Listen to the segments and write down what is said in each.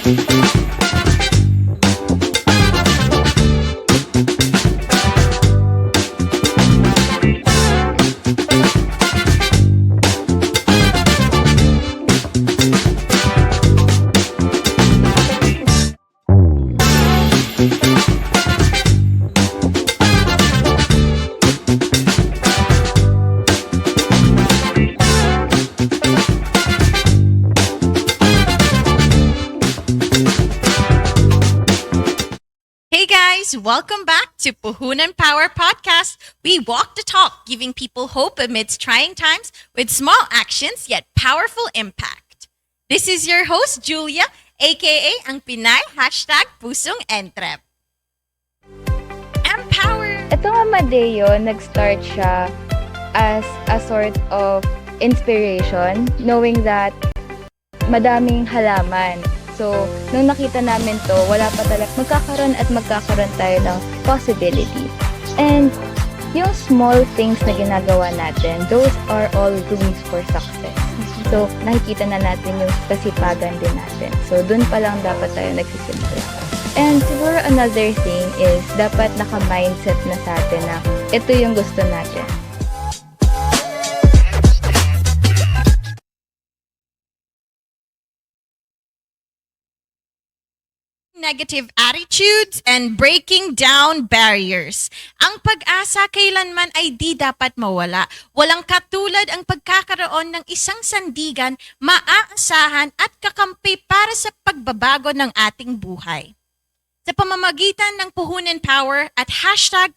Hey guys, welcome back to Puhunan Power Podcast. We walk the talk, giving people hope amidst trying times with small actions yet powerful impact. This is your host, Julia, aka ang Pinay #Pusong Entrep. Empower! Ito nga Madeo, nag-start siya as a sort of inspiration, knowing that madaming halaman. So, nung nakita namin to, wala pa talaga, magkakaroon tayo ng possibility. And yung small things na ginagawa natin, those are all rooms for success. So, nakikita na natin yung kasipagan din natin. So, dun pa lang dapat tayo nagsisimula. And siguro another thing is, dapat naka-mindset na sa atin na ito yung gusto natin. Negative attitudes and breaking down barriers. Ang pag-asa kailanman ay di dapat mawala. Walang katulad ang pagkakaroon ng isang sandigan, maaasahan at kakampi para sa pagbabago ng ating buhay. Sa pamamagitan ng Puhunan Power at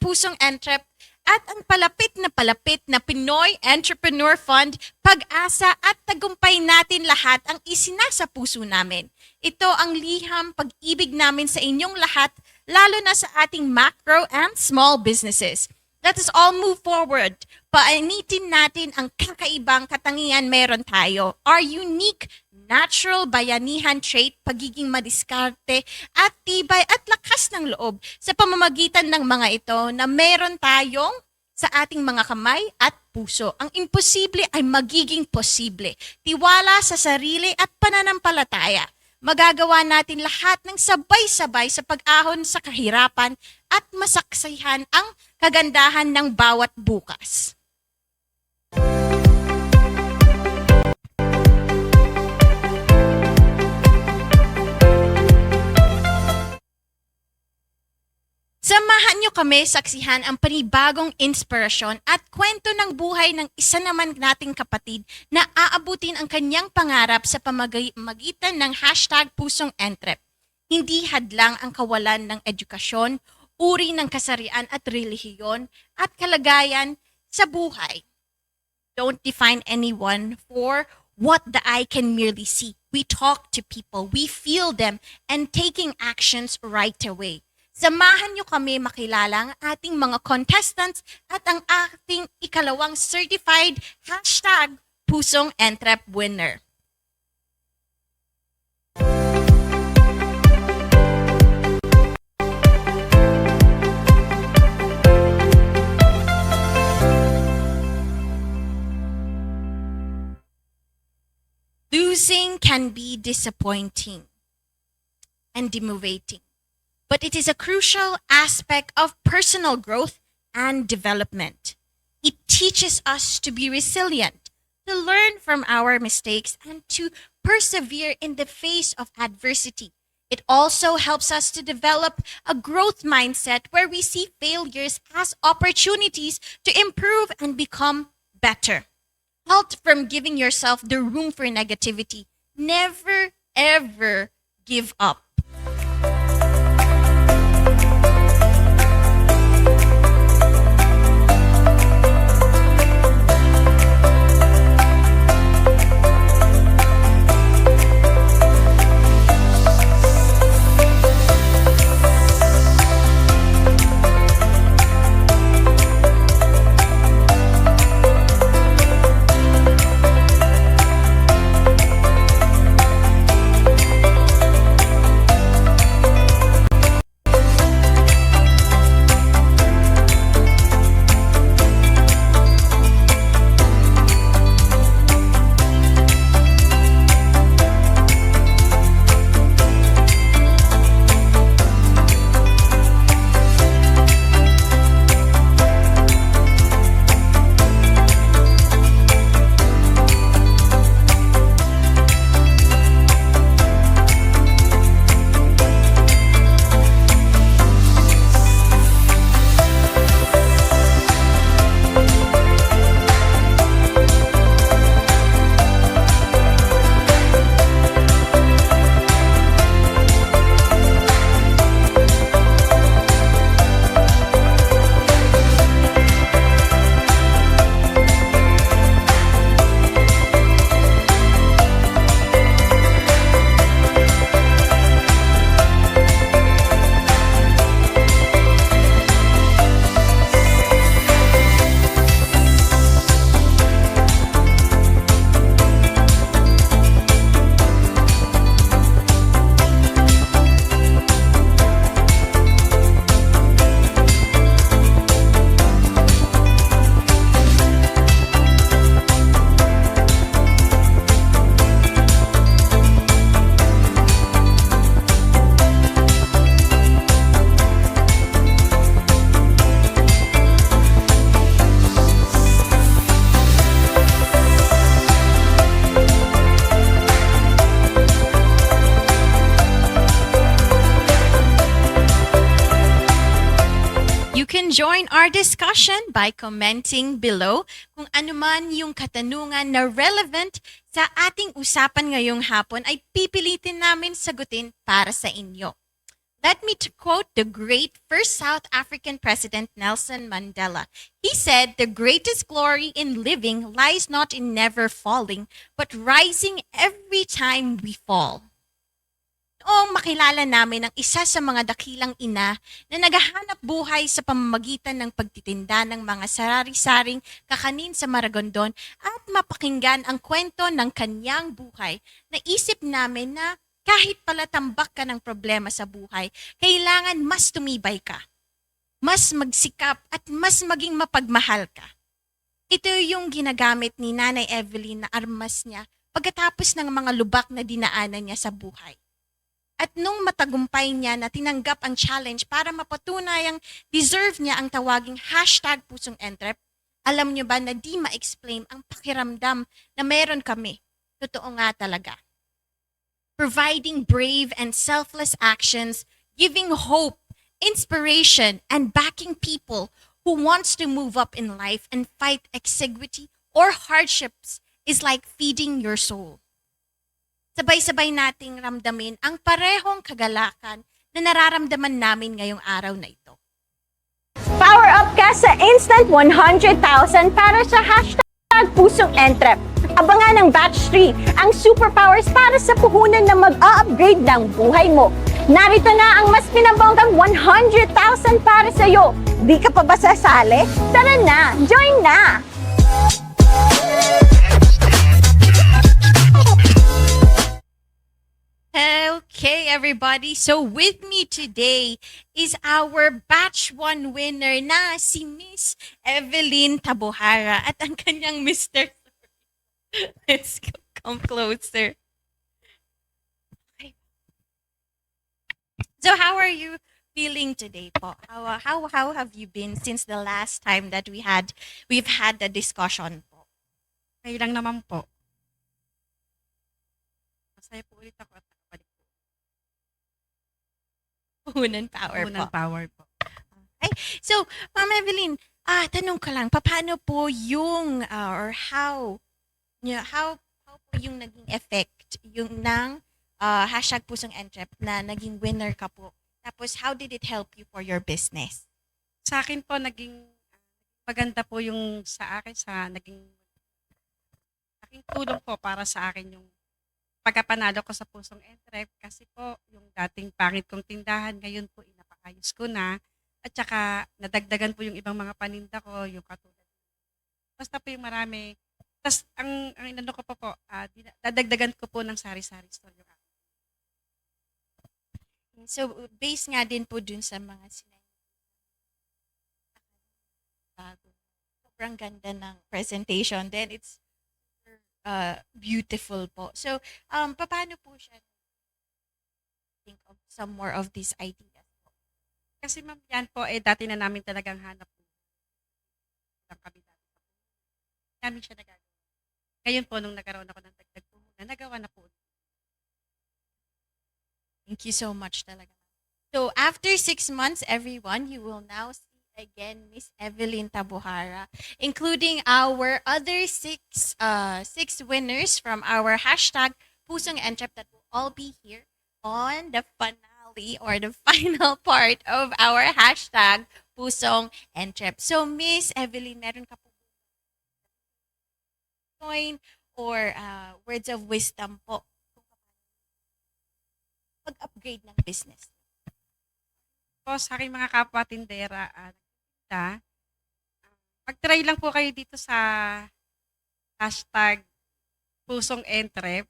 #Pusong Entrep at ang palapit na Pinoy Entrepreneur Fund, pag-asa at tagumpay natin lahat ang isinasa puso namin. Ito ang liham pag-ibig namin sa inyong lahat, lalo na sa ating macro and small businesses. Let us all move forward. Painitin natin ang kakaibang katangian meron tayo. Our unique, natural bayanihan trait, pagiging madiskarte at tibay at lakas ng loob sa pamamagitan ng mga ito na meron tayong sa ating mga kamay at puso. Ang imposible ay magiging posible. Tiwala sa sarili at pananampalataya. Magagawa natin lahat ng sabay-sabay sa pag-ahon sa kahirapan at masaksihan ang kagandahan ng bawat bukas. Samahan niyo kami saksihan ang panibagong inspirasyon at kwento ng buhay ng isa naman nating kapatid na aabutin ang kanyang pangarap sa pamamagitan ng #Pusong Entrep. Hindi hadlang ang kawalan ng edukasyon, uri ng kasarian at relihiyon at kalagayan sa buhay. Don't define anyone for what the eye can merely see. We talk to people, we feel them, and taking actions right away. Samahan niyo kami makilala ang ating mga contestants at ang ating ikalawang certified #Pusong Entrep winner. Losing can be disappointing and demotivating, but it is a crucial aspect of personal growth and development. It teaches us to be resilient, to learn from our mistakes, and to persevere in the face of adversity. It also helps us to develop a growth mindset where we see failures as opportunities to improve and become better. Halt from giving yourself the room for negativity. Never, ever give up. join our discussion by commenting below kung ano man yung katanungan na relevant sa ating usapan ngayong hapon ay pipilitin namin sagutin para sa inyo. Let me to quote the great first South African president Nelson Mandela. He said, "The greatest glory in living lies not in never falling, but rising every time we fall." Noong makilala namin ang isa sa mga dakilang ina na naghahanap buhay sa pamamagitan ng pagtitinda ng mga sarari-saring kakanin sa Maragondon at mapakinggan ang kwento ng kanyang buhay, naisip namin na kahit pala tambak ka ng problema sa buhay, kailangan mas tumibay ka, mas magsikap at mas maging mapagmahal ka. Ito yung ginagamit ni Nanay Evelyn na armas niya pagkatapos ng mga lubak na dinaanan niya sa buhay. At nung matagumpay niya na tinanggap ang challenge para mapatunayang deserve niya ang tawaging #PusongEntrep, alam niyo ba na di ma-explain ang pakiramdam na meron kami? Totoo nga talaga. Providing brave and selfless actions, giving hope, inspiration, and backing people who wants to move up in life and fight exiguity or hardships is like feeding your soul. Sabay-sabay nating ramdamin ang parehong kagalakan na nararamdaman namin ngayong araw na ito. Power up ka sa Instant 100,000 para sa #PusongEntrep. Abangan ng Batch 3, ang superpowers para sa puhunan na mag-a-upgrade ng buhay mo. Narito na ang mas pinabonggang 100,000 para sa iyo. Di ka pa ba sasali? Tara na, join na! Okay, everybody. So with me today is our Batch 1 winner na si Miss Evelyn Tabohara at ang kanyang Mr. Let's come closer. Okay. So how are you feeling today po? How have you been since the last time that we've had the discussion po? Okay lang naman po. Masaya po ulit ako at nakabalik po. Puhunan power Unang po. power po. Okay. So, Ma'am Evelyn, tanong ko lang, paano po yung, or how po yung naging effect yung ng #PusongEntrep na naging winner ka po? Tapos, how did it help you for your business? Sa akin po, naging maganda po yung sa akin, naging tulong po para sa akin yung pagkapanalo ko sa PusongEntrep kasi po yung dating pangit kong tindahan, ngayon po inapakayos ko na at saka nadagdagan po yung ibang mga paninda ko, yung katulad. Basta po yung marami. Tapos ang inano ko po, dadagdagan ko po ng sari-sari store yung akin. So, based nga din po dun sa mga bago. Sobrang ganda ng presentation. Then, it's beautiful po. So, paano po siya think of some more of these ideas po? Kasi ma'am, yan po, dati na namin talagang hanap po ng kabila. Namin siya nagagawa. Ngayon po, nung nagkaroon ako ng dagdag po, nagawa na po. Thank you so much talaga. So, after 6 months, everyone, you will now see again Miss Evelyn Tabohara, including our other six winners from our #PusongEntrep that will all be here on the finale or the final part of our #PusongEntrep. So, Miss Evelyn, meron ka po or words of wisdom po pag-upgrade ng business? Po sa aking mga kapwa tindera, mag-try lang po kayo dito sa #PusongEntrep.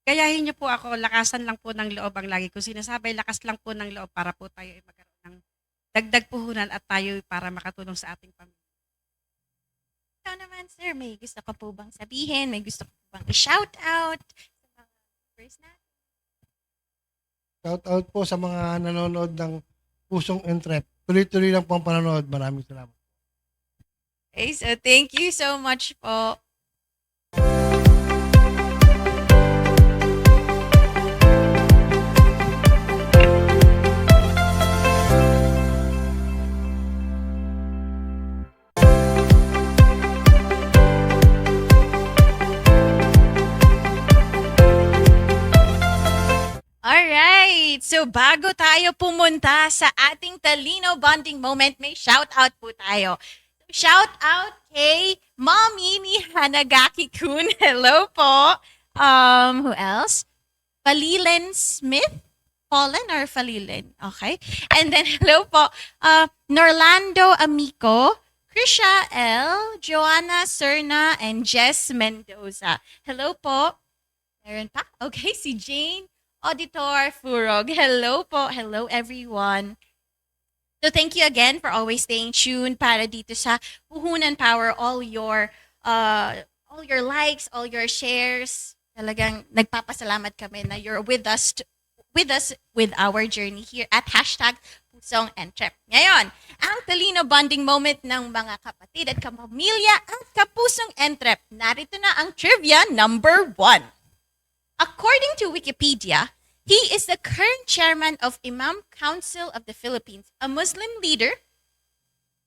Gayahin niyo po ako, lakasan lang po ng loob ang lagi ko sinasabi, lakas lang po ng loob para po tayo ay magkaroon ng dagdag puhunan at tayo para makatulong sa ating pamilya. Ikaw naman, sir, may gusto ka po bang sabihin? May gusto ka po bang i-shout out sa mga viewers natin? Shout out po sa mga nanonood ng PusongEntrep. Tuloy-tuloy lang po ang panonood. Maraming salamat. Okay, so thank you so much po. So bago tayo pumunta sa ating Talino bonding moment, may shout out po tayo. Shout out kay Mommy ni Hanagaki Kun. Hello po. Who else? Falilin Smith? Fallen or Falilin? Okay. And then hello po. Norlando Amico, Krisha L, Joanna Serna, and Jess Mendoza. Hello po. Meron pa? Okay, si Jane Auditor Furog. Hello po. Hello everyone. So thank you again for always staying tuned para dito sa Puhunan Power, all your likes, all your shares. Talagang nagpapasalamat kami na you're with us with our journey here at #Pusong Entrep. Ngayon, ang Talino bonding moment ng mga kapatid at kapamilya at kapusong Entrep. Narito na ang trivia number 1. According to Wikipedia, he is the current chairman of Imam Council of the Philippines, a Muslim leader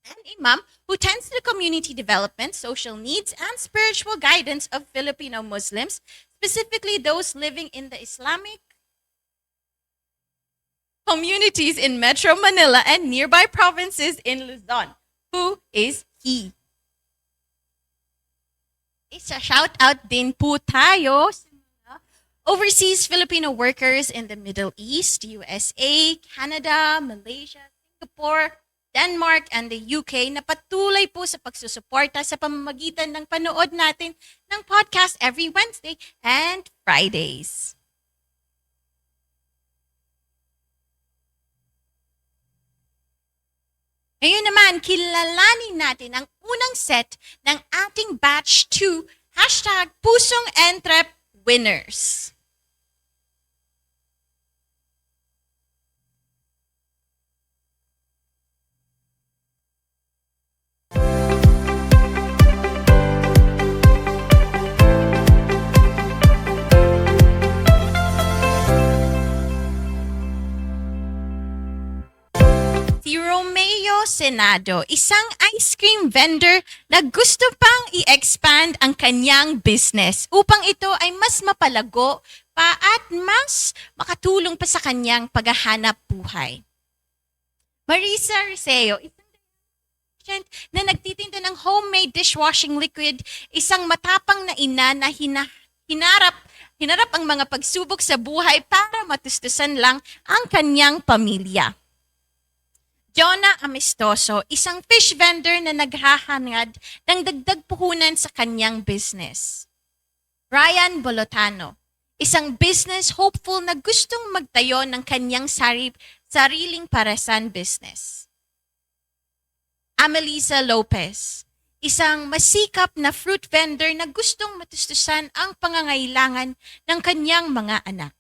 and imam who tends to the community development, social needs, and spiritual guidance of Filipino Muslims, specifically those living in the Islamic communities in Metro Manila and nearby provinces in Luzon. Who is he? Isa shout out din po tayo sa overseas Filipino workers in the Middle East, USA, Canada, Malaysia, Singapore, Denmark, and the UK na patuloy po sa pagsusuporta sa pamamagitan ng panood natin ng podcast every Wednesday and Fridays. Ngayon naman, kilalanin natin ang unang set ng ating Batch 2, #Pusong Entrep winners. Si Romeo Senado, isang ice cream vendor na gusto pang i-expand ang kanyang business upang ito ay mas mapalago pa at mas makatulong pa sa kanyang paghahanap buhay. Marisa Riseo, isang patient na nagtitinda ng homemade dishwashing liquid, isang matapang na ina na hinarap ang mga pagsubok sa buhay para matustusan lang ang kanyang pamilya. Jonah Amistoso, isang fish vendor na naghahangad ng dagdag puhunan sa kanyang business. Ryan Bolotano, isang business hopeful na gustong magtayo ng kanyang sariling parasan business. Amelisa Lopez, isang masikap na fruit vendor na gustong matustusan ang pangangailangan ng kanyang mga anak.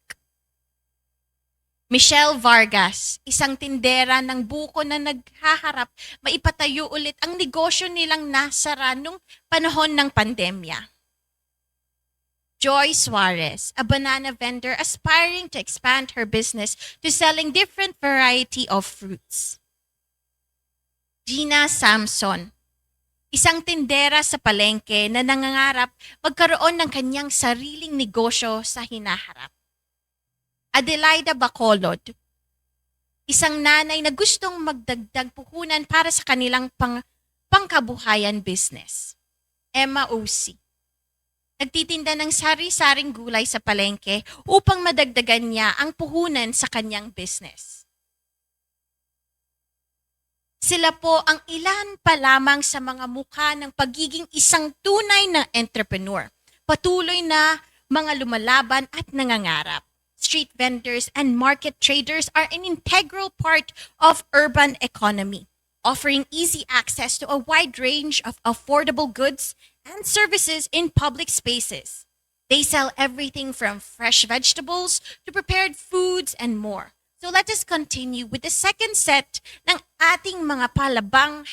Michelle Vargas, isang tindera ng buko na naghaharap maipatayo ulit ang negosyo nilang nasara nung panahon ng pandemya. Joy Suarez, a banana vendor aspiring to expand her business to selling different variety of fruits. Gina Samson, isang tindera sa palengke na nangangarap magkaroon ng kanyang sariling negosyo sa hinaharap. Adelaida Bacolod, isang nanay na gustong magdagdag puhunan para sa kanilang pangkabuhayan business. Emma Osi, nagtitinda ng sari-saring gulay sa palengke upang madagdagan niya ang puhunan sa kanyang business. Sila po ang ilan pa lamang sa mga mukha ng pagiging isang tunay na entrepreneur. Patuloy na mga lumalaban at nangangarap. Street vendors and market traders are an integral part of urban economy, offering easy access to a wide range of affordable goods and services in public spaces. They sell everything from fresh vegetables to prepared foods and more. So let us continue with the second set ng ating mga palabang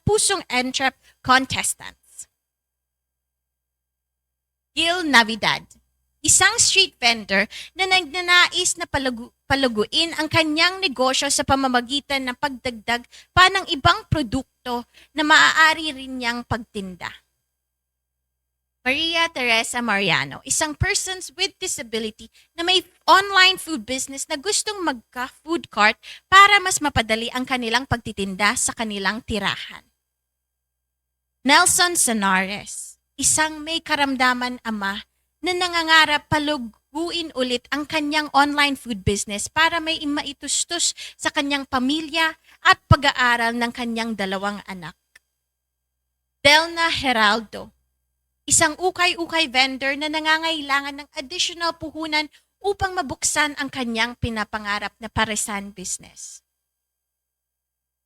#Pusong Entrep contestants. Gil Navidad, isang street vendor na nagnanais na palaguin ang kanyang negosyo sa pamamagitan ng pagdagdag pa ng ibang produkto na maaari rin niyang pagtinda. Maria Teresa Mariano, isang persons with disability na may online food business na gustong magka-food cart para mas mapadali ang kanilang pagtitinda sa kanilang tirahan. Nelson Sanares, isang may karamdaman ama na nangangarap paluguin ulit ang kanyang online food business para may maitustos sa kanyang pamilya at pag-aaral ng kanyang 2 anak. Delna Heraldo, isang ukay-ukay vendor na nangangailangan ng additional puhunan upang mabuksan ang kanyang pinapangarap na paresan business.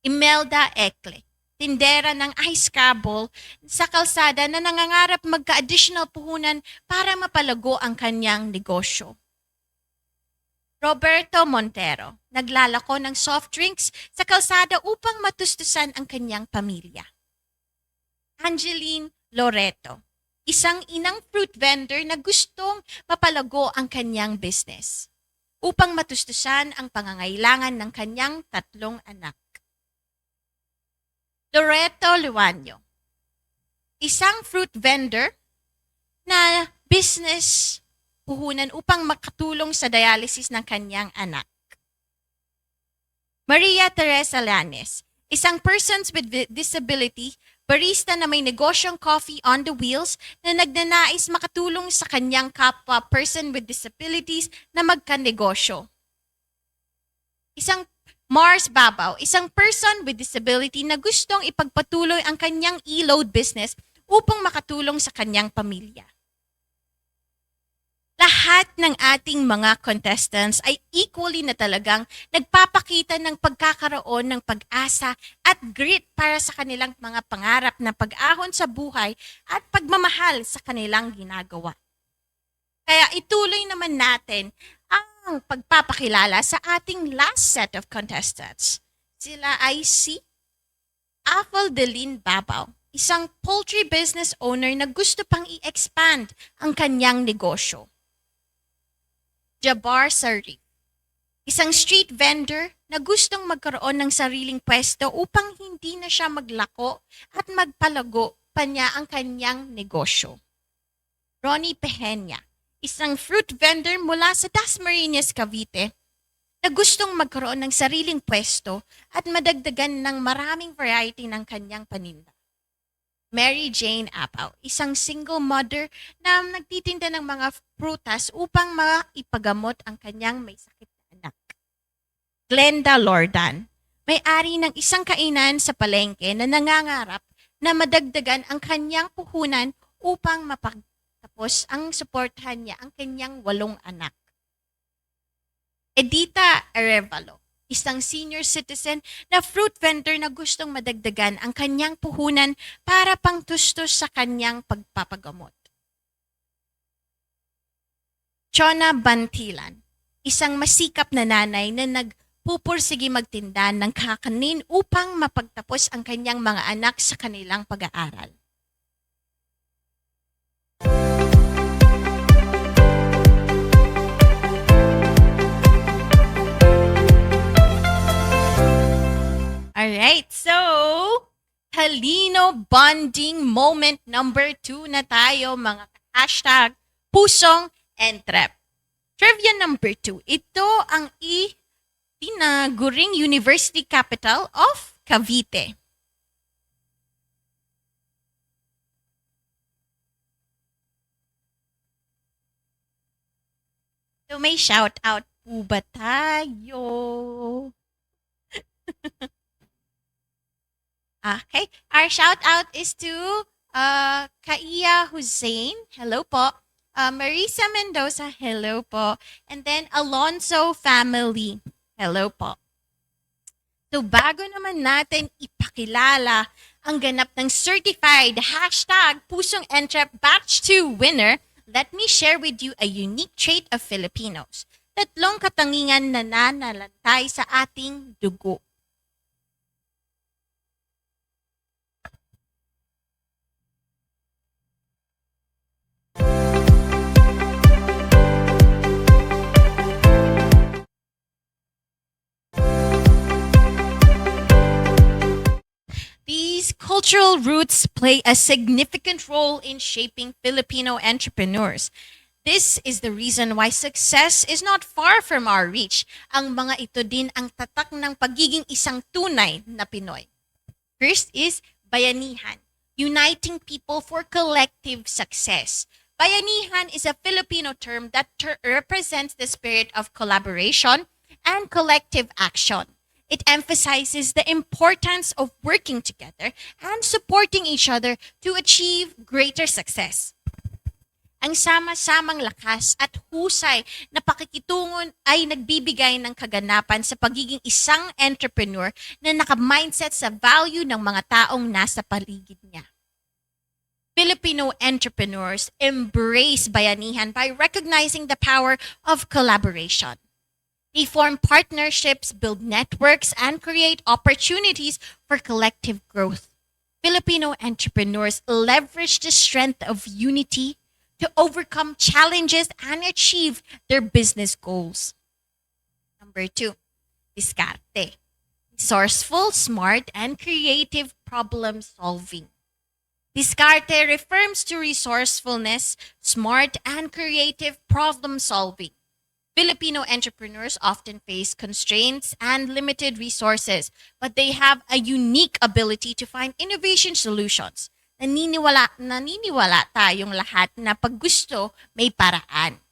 Imelda Ekle, tindera ng ice scrabble sa kalsada na nangangarap magka-additional puhunan para mapalago ang kanyang negosyo. Roberto Montero, naglalako ng soft drinks sa kalsada upang matustusan ang kanyang pamilya. Angeline Loreto, isang inang fruit vendor na gustong mapalago ang kanyang business upang matustusan ang pangangailangan ng kanyang 3 anak. Loreto Luanyo, isang fruit vendor na business puhunan upang makatulong sa dialysis ng kanyang anak. Maria Teresa Llanes, isang persons with disability, barista na may negosyong coffee on the wheels na nagnanais makatulong sa kanyang kapwa person with disabilities na magkanegosyo. Isang Mars Babaw, isang person with disability na gustong ipagpatuloy ang kanyang e-load business upang makatulong sa kanyang pamilya. Lahat ng ating mga contestants ay equally na talagang nagpapakita ng pagkakaroon ng pag-asa at grit para sa kanilang mga pangarap na pag-ahon sa buhay at pagmamahal sa kanilang ginagawa. Kaya ituloy naman natin ang pagpapakilala sa ating last set of contestants. Sila ay si Apheldelin Babaw, isang poultry business owner na gusto pang i-expand ang kanyang negosyo. Jabar Sarif, isang street vendor na gustong magkaroon ng sariling pwesto upang hindi na siya maglako at magpalago pa niya ang kanyang negosyo. Ronnie Peña, isang fruit vendor mula sa Dasmariñas, Cavite, na gustong magkaroon ng sariling pwesto at madagdagan ng maraming variety ng kanyang paninda. Mary Jane Apaw, isang single mother na nagtitinda ng mga prutas upang maipagamot ang kanyang may sakit na anak. Glenda Lordan, may-ari ng isang kainan sa palengke na nangangarap na madagdagan ang kanyang puhunan upang mapagtapos ang suportahan niya ang kanyang 8 anak. Edita Arevalo, isang senior citizen na fruit vendor na gustong madagdagan ang kanyang puhunan para pangtustos sa kanyang pagpapagamot. Chona Bantilan, isang masikap na nanay na nagpupursige magtinda ng kakanin upang mapagtapos ang kanyang mga anak sa kanilang pag-aaral. Alright, so Talino bonding moment number 2 na tayo mga hashtag pusong entrep. Trivia number 2, ito ang itinaguring University Capital of Cavite. So may shout out po ba tayo? Okay, our shout out is to Kaiya Hussein, hello po. Marisa Mendoza, hello po. And then Alonso family, hello po. So bago naman natin ipakilala ang ganap ng certified hashtag Pusong Entrep Batch 2 winner, let me share with you a unique trait of Filipinos. 3 katangian na nanalantay sa ating dugo. These cultural cultural roots play a significant role in shaping Filipino entrepreneurs. This is the reason why success is not far from our reach. Ang mga ito din ang tatak ng pagiging isang tunay na Pinoy. First is bayanihan, uniting people for collective success. Bayanihan is a Filipino term that represents the spirit of collaboration and collective action. It emphasizes the importance of working together and supporting each other to achieve greater success. Ang sama-samang lakas at husay na pakikitungon ay nagbibigay ng kaganapan sa pagiging isang entrepreneur na naka-mindset sa value ng mga taong nasa paligid niya. Filipino entrepreneurs embrace bayanihan by recognizing the power of collaboration. They form partnerships, build networks, and create opportunities for collective growth. Filipino entrepreneurs leverage the strength of unity to overcome challenges and achieve their business goals. Number 2, diskarte. Resourceful, smart, and creative problem solving. Diskarte refers to resourcefulness, smart, and creative problem solving. Filipino entrepreneurs often face constraints and limited resources, but they have a unique ability to find innovation solutions. Naniniwala tayong lahat na pag gusto, may paraan.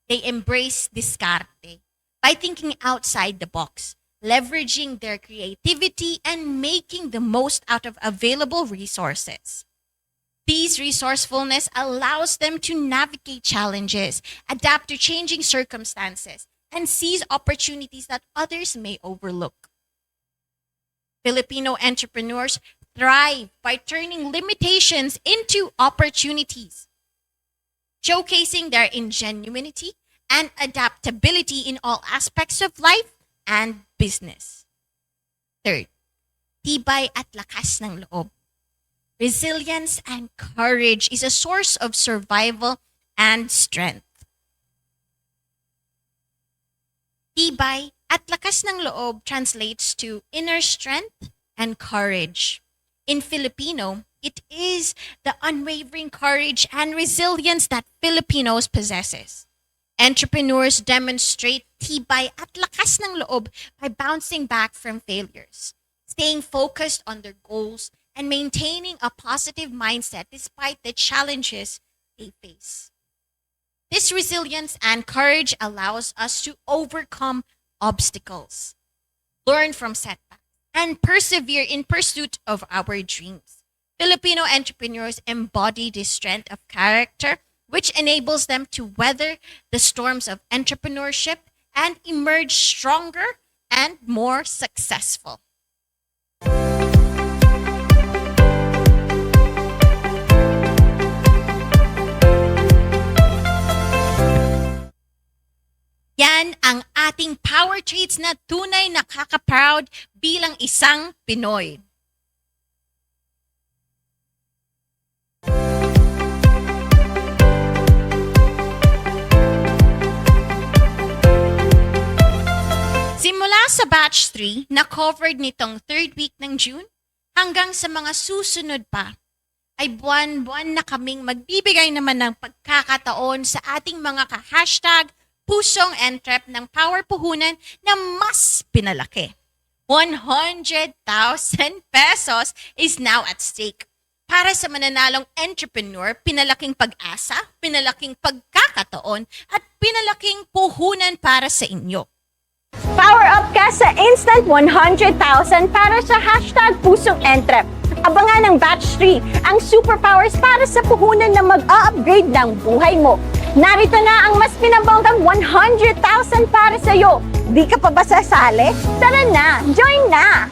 They embrace diskarte by thinking outside the box, leveraging their creativity and making the most out of available resources. These resourcefulness allows them to navigate challenges, adapt to changing circumstances, and seize opportunities that others may overlook. Filipino entrepreneurs thrive by turning limitations into opportunities, showcasing their ingenuity and adaptability in all aspects of life and business. Third, tibay at lakas ng loob. Resilience and courage is a source of survival and strength. Tibay at lakas ng loob translates to inner strength and courage. In Filipino, it is the unwavering courage and resilience that Filipinos possesses. Entrepreneurs demonstrate tibay at lakas ng loob by bouncing back from failures, staying focused on their goals, and maintaining a positive mindset despite the challenges they face. This resilience and courage allows us to overcome obstacles, learn from setbacks, and persevere in pursuit of our dreams. Filipino entrepreneurs embody this strength of character, which enables them to weather the storms of entrepreneurship and emerge stronger and more successful. Yan ang ating power traits na tunay nakaka-proud bilang isang Pinoy. Simula sa batch 3 na covered nitong 3rd week ng June hanggang sa mga susunod pa, ay buwan-buwan na kaming magbibigay naman ng pagkakataon sa ating mga ka-hashtag pusong entrep ng Power Puhunan na mas pinalaki. 100,000 pesos is now at stake. Para sa mananalong entrepreneur, pinalaking pag-asa, pinalaking pagkakataon, at pinalaking puhunan para sa inyo. Power up ka sa instant 100,000 para sa hashtag pusong entrep. Abangan ng Batch 3, ang superpowers para sa puhunan na mag-a-upgrade ng buhay mo. Narito na ang mas pinabonggang 100,000 para sa iyo. Di ka pa ba sasali? Tara na! Join na!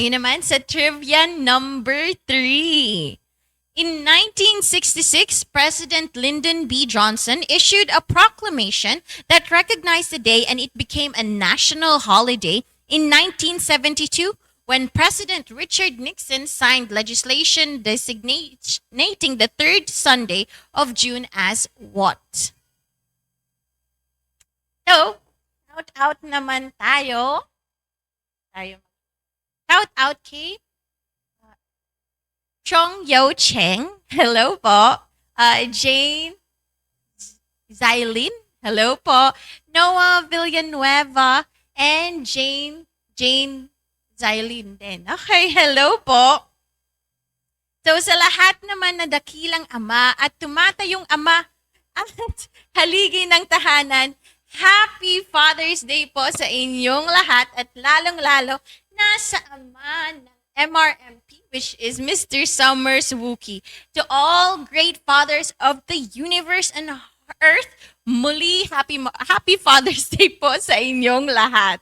Yun naman sa trivia number 3. In 1966, President Lyndon B. Johnson issued a proclamation that recognized the day, and it became a national holiday in 1972 when President Richard Nixon signed legislation designating the third Sunday of June as what? So, shout out naman tayo. Shout out kay Chong Yo Cheng. Hello po. Jane Zylin. Hello po. Noah Villanueva and Jane Zylin din. Okay, hello po. So sa lahat naman na dakilang ama at tumatayong ama at haligi ng tahanan, Happy Father's Day po sa inyong lahat at lalong-lalo nasa ama ng MRMP, which is Mr. Summers Wookie. To all great fathers of the universe and earth, muli happy Father's Day po sa inyong lahat.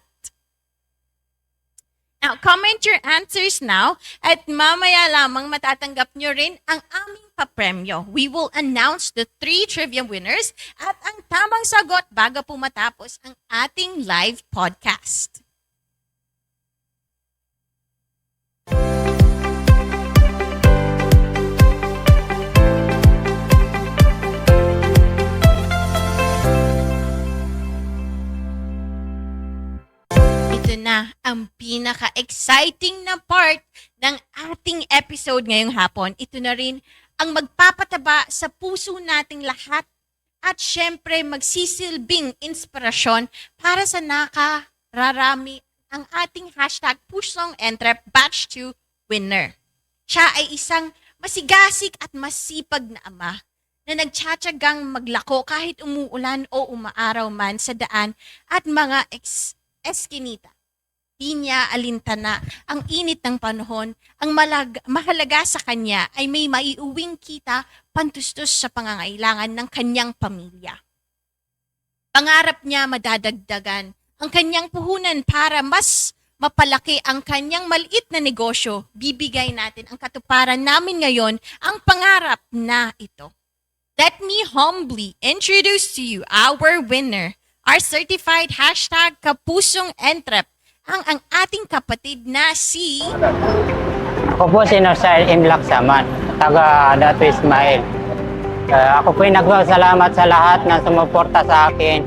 Now, comment your answers now at mamaya lamang matatanggap nyo rin ang aming papremyo. We will announce the 3 trivia winners at ang tamang sagot bago po matapos ang ating live podcast. Ito na ang pinaka-exciting na part ng ating episode ngayong hapon. Ito na rin ang magpapataba sa puso nating lahat at syempre magsisilbing inspirasyon para sa nakararami ang ating hashtag PushSongEntrep Batch 2 winner. Siya ay isang masigasig at masipag na ama na nagtsatsagang maglako kahit umuulan o umaaraw man sa daan at mga eskinita. Di niya alintana ang init ng panahon. Ang mahalaga sa kanya ay may maiuwing kita pantustos sa pangangailangan ng kanyang pamilya. Pangarap niya madadagdagan ang kanyang puhunan para mas mapalaki ang kanyang maliit na negosyo. Bibigay natin ang katuparan namin ngayon ang pangarap na ito. Let me humbly introduce to you our winner, our certified hashtag Kapusong Entrep, ang ating kapatid na si... Ako po si Nosar Imlak Saman, taga Dato Ismail. Ako po ay nagpasalamat sa lahat na sumuporta sa akin.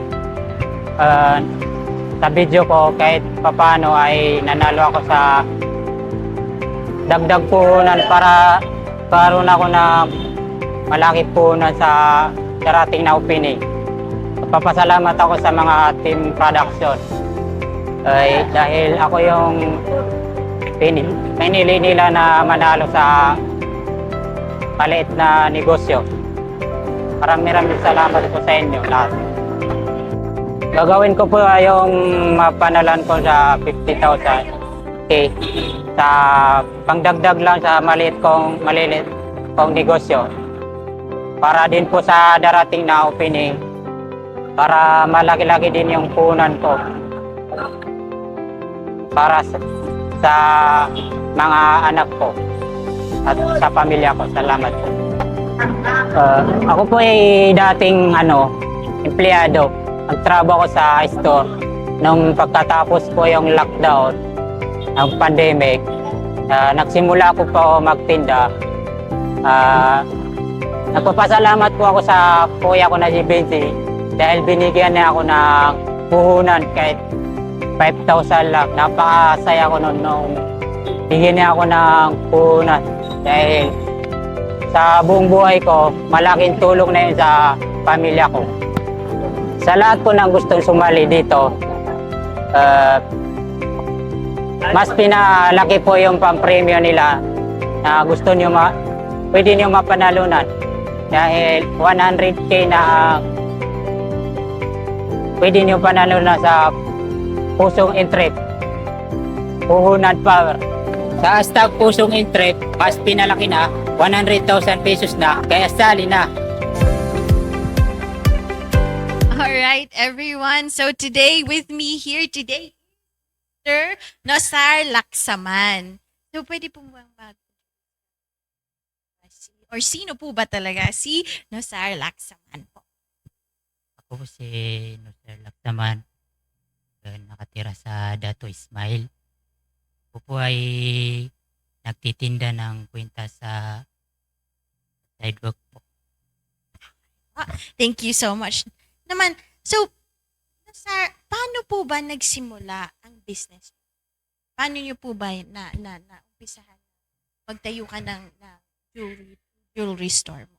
Sa video ko kahit papano ay nanalo ako sa dagdag puhunan para karoon ako na malaki puhunan sa darating na opening. Papasalamat ako sa mga team production. Dahil ako yung pinili nila na manalo sa maliit na negosyo. Maraming salamat po sa inyo lahat. Gagawin ko po yung mapanalan ko sa 50,000 sa pangdagdag lang sa maliit kong negosyo. Para din po sa darating na opening, para malaki-laki din yung puhunan ko. Para sa mga anak ko at sa pamilya ko. Salamat po. Ako po ay dating empleyado. Nagtrabaho ko sa store. Nung pagkatapos po yung lockdown ng pandemic, nagsimula ko po magtinda. Nagpapasalamat po ako sa kuya ko na si Benji dahil binigyan niya ako ng puhunan kahit 5,000 lang. Napakasaya ko nung bigyan niya ako ng puhunan. Dahil sa buong buhay ko, malaking tulong na yun sa pamilya ko. Sa lahat po ng gustong sumali dito, mas pinalaki po yung pang-premium nila na gusto nyo pwede nyo mapanalunan. Dahil 100K na pwede nyo panalunan sa Pusong Entrep, puhunan power. Sa hashtag Pusong Entrep, mas pinalaki na, 100,000 pesos na, kaya sali na. Alright, everyone. So today with me here today, Sir Nosar Laksaman. So pwede po bang or sino po ba talaga si Nosar Laksaman po? Ako po si Nosar Laksaman. Nakatira sa Dato Ismail. Ako po ay nagtitinda ng kwenta sa sidewalk po. Thank you so much. Naman, so, Sir, paano po ba nagsimula ang business? paano niyo po ba na umpisahan magtayo ka ng jewelry store mo?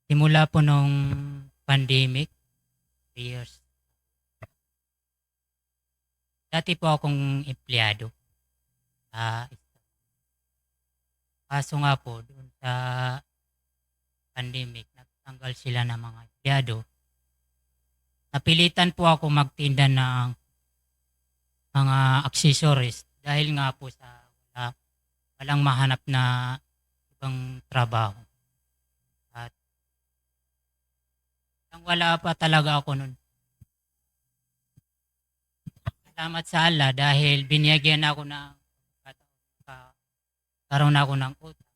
Simula po nung pandemic, 3 years. Dati po akong empleyado. Kaso nga po, doon sa pandemic, nagtanggal sila ng mga empleyado. Napilitan po ako magtinda ng mga accessories dahil nga po sa walang mahanap na ibang trabaho. At wala pa talaga ako nun. Salamat sa Allah dahil binigyan ako ng karoon ako ng utang.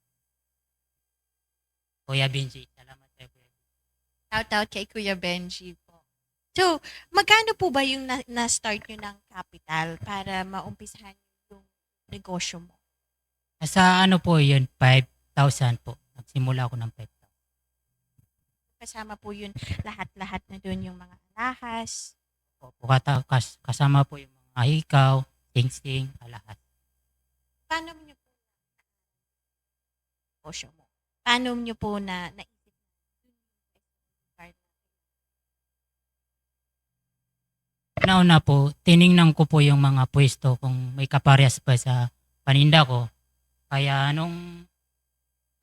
Kuya Benji, salamat sa Kuya. Shout out kay Kuya Benji po. So, magkano po ba yung na-start nyo ng capital para maumpisahan yung negosyo mo? Sa ano po yun, 5,000 po. Nagsimula ako ng 5,000. Kasama po yun lahat-lahat na doon yung mga alahas. Opo, kasama po yung mga hikaw, sing-sing, lahat. Paano nyo po negosyo mo? Paano nyo po naisip? Una po, tiningnan ko po yung mga pwesto kung may kaparehas ba sa paninda ko. Kaya nung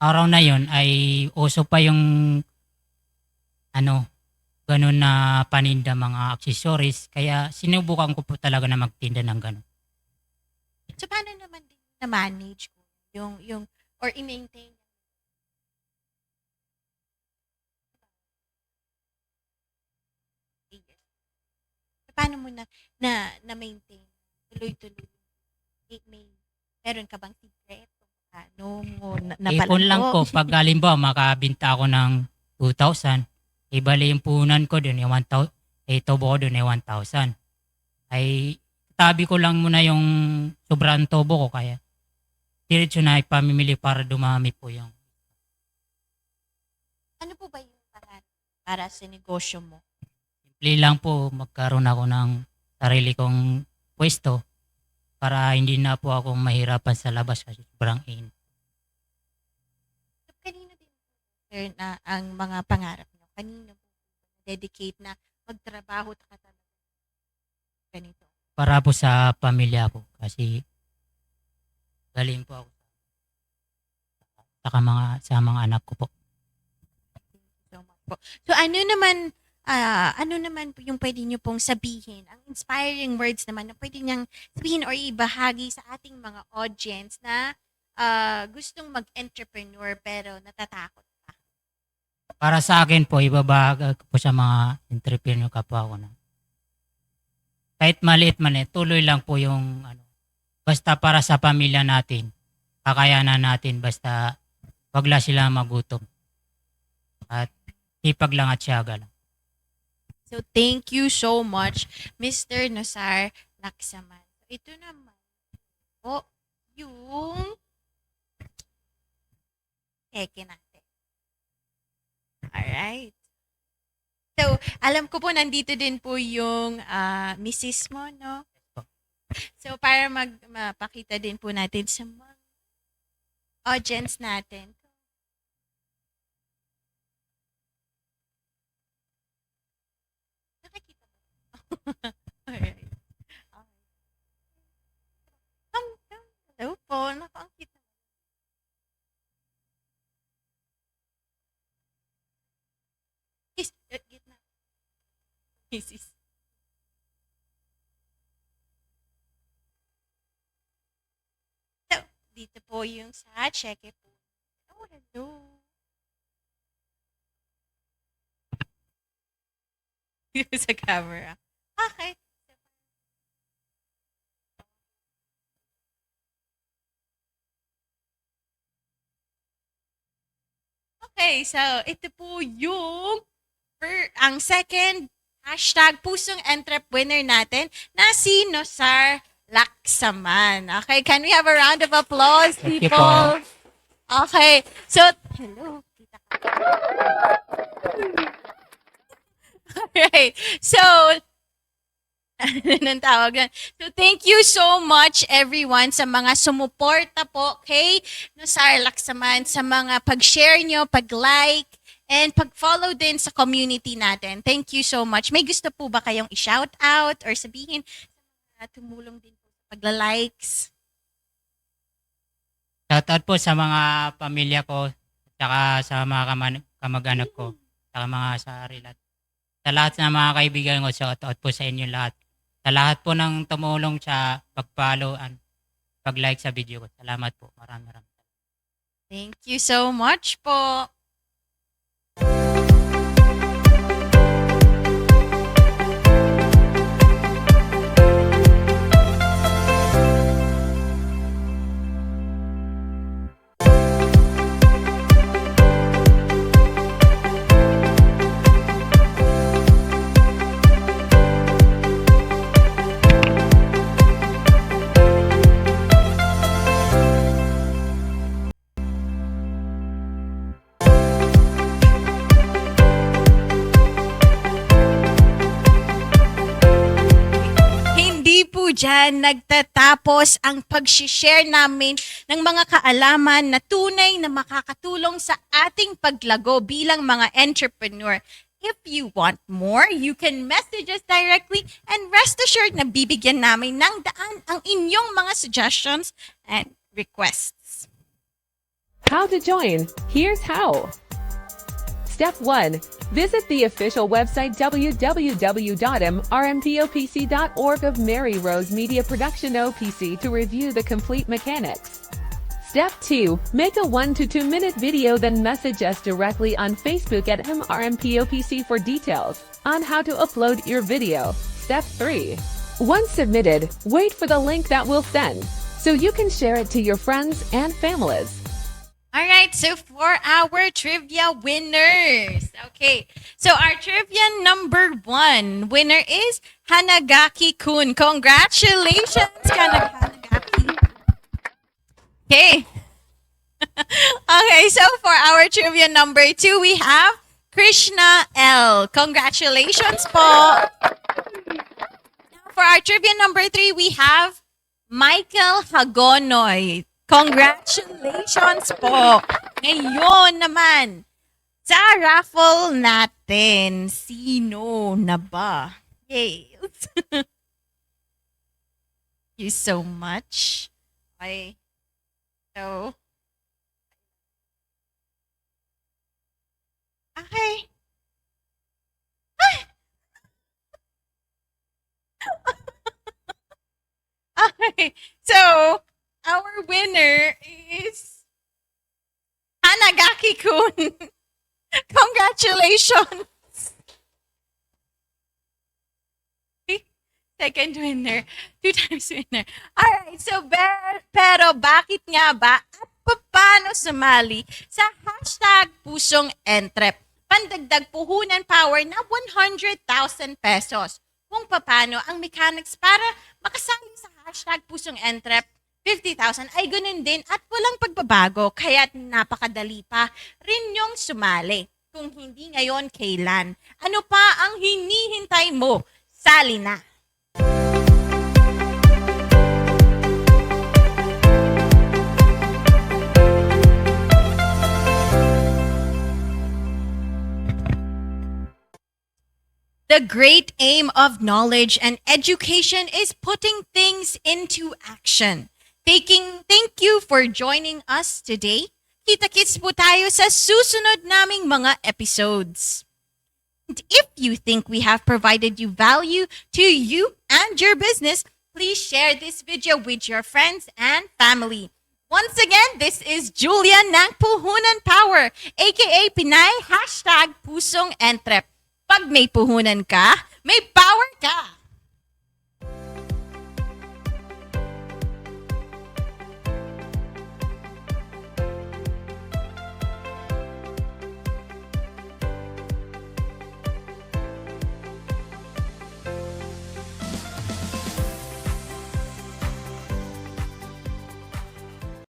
araw na yon ay uso pa yung ganun na paninda, mga accessories. Kaya sinubukan ko po talaga na magtinda ng ganun. So, paano naman din na-manage ko yung or i-maintain? Paano mo na-maintain? Tuloy-tuloy. Meron ka bang secret? Paano mo Ipon lang ko. Pag halimbawa, makabinta ako ng 2,000, ibali yung punan ko dun, yung 1,000, tubo ko dun, 1,000. Ay, tabi ko lang muna yung sobrang tubo ko, kaya diretso na ipamimili para dumami po yung. Ano po ba yung paraan para sa negosyo mo? Simple lang po, magkaroon ako ng sarili kong pwesto para hindi na po ako mahirapan sa labas kasi sobrang init. So, kanino din sir, na ang mga pangarap nyo? Kanino po dedicate na magtrabaho ka talaga ganito? Para po sa pamilya ko kasi galing po ako sa mga anak ko po. So much po. So ano naman po yung pwede nyo pong sabihin, ang inspiring words naman na pwede niyang sabihin or ibahagi sa ating mga audience na gustong mag-entrepreneur pero natatakot pa? Para sa akin po, ibabahagi ko po sa mga entrepreneur kapwa ko na kahit maliit man tuloy lang po yung basta para sa pamilya natin, kakayanan natin, basta wag lang sila magutom. At sipag lang at tiyaga lang. So thank you so much, Mr. Nosar Laksaman. Ito naman po yung heke natin. Alright. So, alam ko po nandito din po yung misis mo, no? So, para mapakita din po natin sa mga audience natin. Nakikita mo? Alright. Hello po. Naku, ang cute. Yes, gitna. Misis. So, dito po yung sa cheque po. Oh, hello. Sa camera. Okay. Okay, so ito po yung ang second hashtag pusong entrep winner natin na si Nosar Laksaman. Okay, can we have a round of applause, Thank you people? Okay, so, hello. Alright, so, Anong tawag yan? So, thank you so much everyone sa mga sumuporta po kay Nusarlax naman, sa mga pag-share nyo, pag-like, and pag-follow din sa community natin. Thank you so much. May gusto po ba kayong i-shout out or sabihin sa mga tumulong din po sa pagla-likes? Shoutout po sa mga pamilya ko, saka sa mga kamag-anak ko, saka mga sa relat. Sa lahat ng mga kaibigan ko, shoutout po sa inyo lahat. Sa lahat po ng tumulong sa pag-follow and pag-like sa video ko. Salamat po. Maraming. Thank you so much po. Hindi po dyan nagtatapos ang pag-share namin ng mga kaalaman na tunay na makakatulong sa ating paglago bilang mga entrepreneur. If you want more, you can message us directly and rest assured na bibigyan namin ng daan ang inyong mga suggestions and requests. How to join? Here's how. Step 1. Visit the official website www.mrmpopc.org of Mary Rose Media Production OPC to review the complete mechanics. Step 2. Make a 1 to 2 minute video, then message us directly on Facebook at MRMPOPC for details on how to upload your video. Step 3. Once submitted, wait for the link that we'll send so you can share it to your friends and families. All right, so for our trivia winners. Okay, so our trivia number 1 winner is Hanagaki-kun. Congratulations, Hanagaki. Okay. Okay, so for our trivia number 2, we have Krishna L. Congratulations po. For our trivia number 3, we have Michael Hagonoy. Congratulations po. Ngayon naman, sa raffle natin, sino na ba? Yes. Thank you so much. Okay. So, okay. Okay. So, our winner is Hanagaki-kun. Congratulations. Second winner. 2 times winner. Alright, so pero bakit nga ba at paano sumali sa hashtag Pusong Entrep? Pandagdag puhunan power na 100,000 pesos. Kung paano ang mechanics para makasali sa hashtag Pusong Entrep 50,000 ay ganun din at walang pagbabago. Kaya napakadali pa rin yung sumali. Kung hindi ngayon, kailan? Ano pa ang hinihintay mo? Sali na! The great aim of knowledge and education is putting things into action. Thank you for joining us today. Kita-kits po tayo sa susunod naming mga episodes. And if you think we have provided you value to you and your business, please share this video with your friends and family. Once again, this is Julia ng Puhunan Power, aka Pinay #Pusong Entrep. Pag may puhunan ka, may power ka!